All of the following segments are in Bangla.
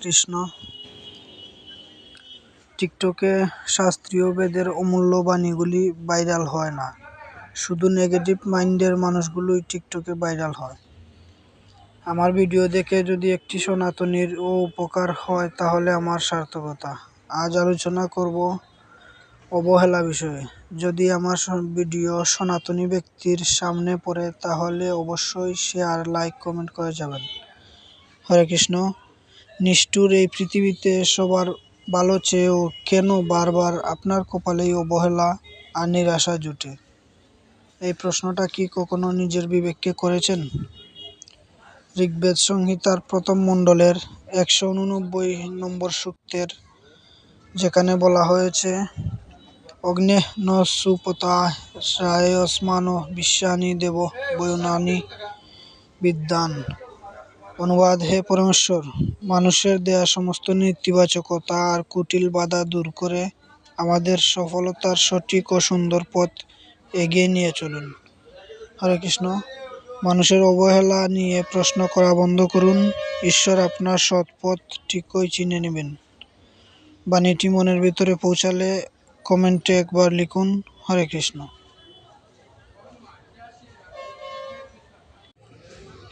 কৃষ্ণ। টিকটকে শাস্ত্রীয় বেদের অমূল্য বাণীগুলি ভাইরাল হয় না, শুধু নেগেটিভ মাইন্ডের মানুষগুলোই টিকটকে ভাইরাল হয়। আমার ভিডিও দেখে যদি একটি সনাতনীর ও উপকার হয় তাহলে আমার সার্থকতা। আজ আলোচনা করব অবহেলা বিষয়ে। যদি আমার ভিডিও সনাতনী ব্যক্তির সামনে পড়ে তাহলে অবশ্যই শেয়ার, লাইক, কমেন্ট করে যাবেন। হরে কৃষ্ণ। নিষ্ঠুর এই পৃথিবীতে সবার ভালো চেয়েও কেন বারবার আপনার কপালেই অবহেলা আর নিরাশা জুটে? এই প্রশ্নটা কি কখনো নিজের বিবেককে করেছেন? ঋগ্বেদ সংহিতার প্রথম মণ্ডলের 189 নম্বর সূক্তের যেখানে বলা হয়েছে, অগ্নে ন সুপতা শ্রায়স্মান বিশ্বানি দেব বয়নানি বিদ্যান। অনুবাদ: হে পরমেশ্বর, মানুষের দেয়া সমস্ত নেতিবাচকতা আর কুটিল বাধা দূর করে আমাদের সফলতার সঠিক ও সুন্দর পথ এগিয়ে নিয়ে চলুন। হরে কৃষ্ণ। মানুষের অবহেলা নিয়ে প্রশ্ন করা বন্ধ করুন। ঈশ্বর আপনার সৎ পথ ঠিকই চিনে নেবেন। বাণীটি মনের ভিতরে পৌঁছালে কমেন্টে একবার লিখুন, হরে কৃষ্ণ।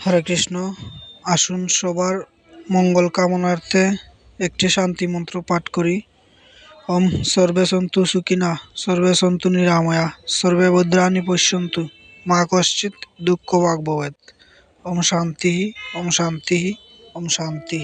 হরে কৃষ্ণ। আসুন সবার মঙ্গল কামনার্থে একটি শান্তি মন্ত্র পাঠ করি। ওম সর্বে সন্তু সুখিনা, সর্বে সন্তু নিরাময়া, সর্বে ভদ্রাণি পশ্যন্তু, মা কশ্চিৎ দুঃখ ভাগ ভবেৎ। ওম শান্তি, ওম শান্তি, ওম শান্তি।